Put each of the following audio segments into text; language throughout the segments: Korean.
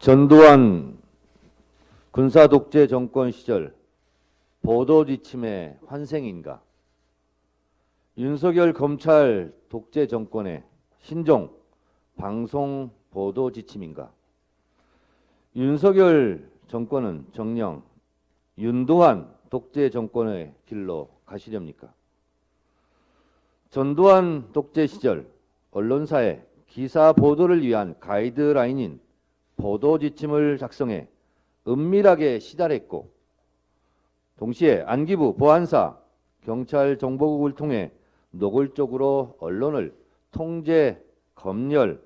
전두환 군사독재 정권 시절 보도지침의 환생인가? 윤석열 검찰 독재 정권의 신종 방송 보도지침인가? 윤석열 정권은 정녕 윤두환 독재 정권의 길로 가시렵니까? 전두환 독재 시절 언론사에 기사 보도를 위한 가이드라인인 보도지침을 작성해 은밀하게 시달했고, 동시에 안기부, 보안사, 경찰 정보국을 통해 노골적으로 언론을 통제, 검열,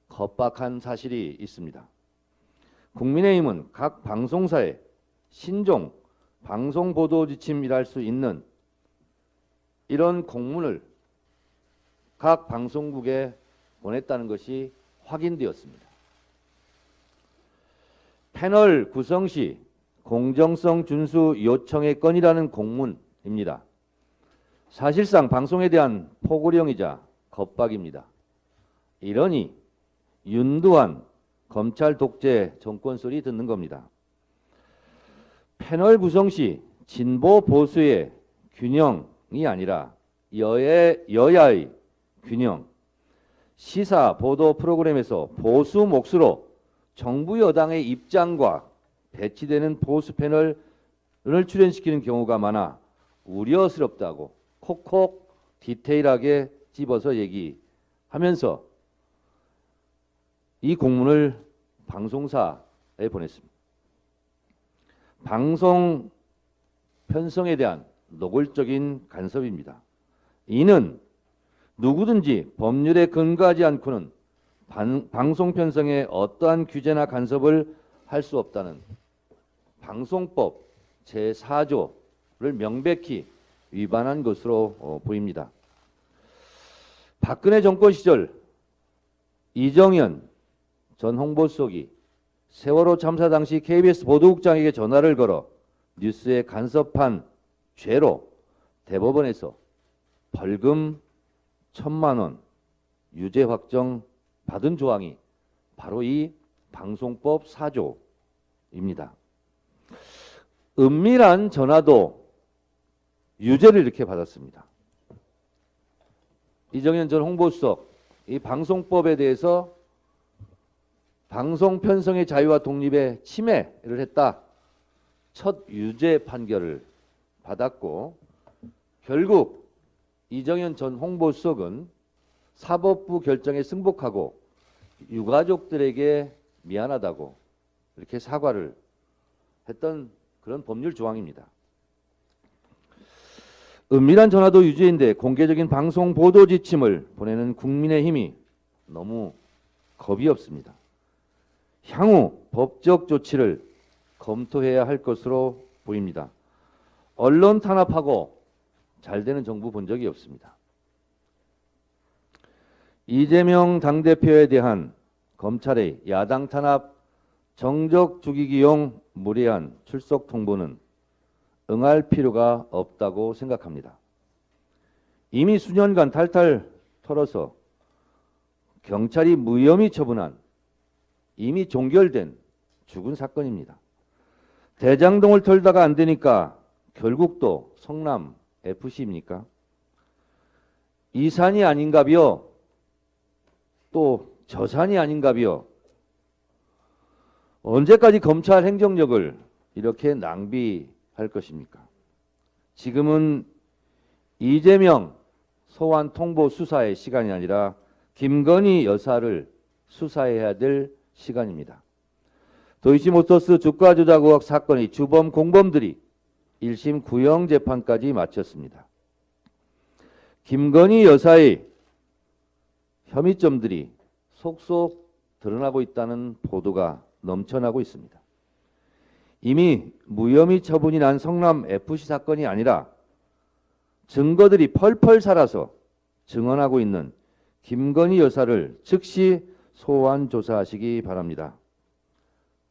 겁박한 사실이 있습니다. 국민의힘은 각 방송사에 신종 방송보도지침이랄 수 있는 이런 공문을 각 방송국에 보냈다는 것이 확인되었습니다. 패널 구성 시 공정성 준수 요청의 건이라는 공문입니다. 사실상 방송에 대한 포고령이자 겁박입니다. 이러니 윤두환 검찰 독재 정권 소리 듣는 겁니다. 패널 구성 시 진보 보수의 균형이 아니라 여야의 균형, 시사 보도 프로그램에서 보수 몫으로 정부 여당의 입장과 배치되는 보수 패널을 출연시키는 경우가 많아 우려스럽다고 콕콕 디테일하게 집어서 얘기하면서 이 공문을 방송사에 보냈습니다. 방송 편성에 대한 노골적인 간섭입니다. 이는 누구든지 법률에 근거하지 않고는 방송 편성에 어떠한 규제나 간섭을 할 수 없다는 방송법 제4조를 명백히 위반한 것으로 보입니다. 박근혜 정권 시절 이정현 전 홍보수석이 세월호 참사 당시 KBS 보도국장에게 전화를 걸어 뉴스에 간섭한 죄로 대법원에서 벌금 1,000만 원 유죄 확정 받은 조항이 바로 이 방송법 4조입니다. 은밀한 전화도 유죄를 이렇게 받았습니다. 이정현 전 홍보수석, 이 방송법에 대해서 방송 편성의 자유와 독립에 침해를 했다. 첫 유죄 판결을 받았고, 결국 이정현 전 홍보수석은 사법부 결정에 승복하고 유가족들에게 미안하다고 이렇게 사과를 했던 그런 법률 조항입니다. 은밀한 전화도 유죄인데 공개적인 방송 보도 지침을 보내는 국민의힘이 너무 겁이 없습니다. 향후 법적 조치를 검토해야 할 것으로 보입니다. 언론 탄압하고 잘 되는 정부 본 적이 없습니다. 이재명 당대표에 대한 검찰의 야당 탄압 정적 죽이기용 무리한 출석 통보는 응할 필요가 없다고 생각합니다. 이미 수년간 탈탈 털어서 경찰이 무혐의 처분한 이미 종결된 죽은 사건입니다. 대장동을 털다가 안 되니까 결국 또 성남 FC입니까? 이 산이 아닌가비요? 또 저 산이 아닌가비요? 언제까지 검찰 행정력을 이렇게 낭비할 것입니까? 지금은 이재명 소환 통보 수사의 시간이 아니라 김건희 여사를 수사해야 될 시간입니다. 도이치모터스 주가 조작 의혹 사건의 주범 공범들이 1심 구형 재판까지 마쳤습니다. 김건희 여사의 혐의점들이 속속 드러나고 있다는 보도가 넘쳐나고 있습니다. 이미 무혐의 처분이 난 성남 FC 사건이 아니라 증거들이 펄펄 살아서 증언하고 있는 김건희 여사를 즉시 소환 조사하시기 바랍니다.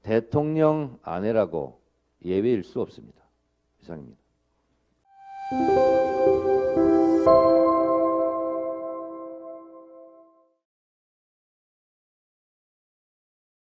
대통령 아내라고 예외일 수 없습니다. 이상입니다.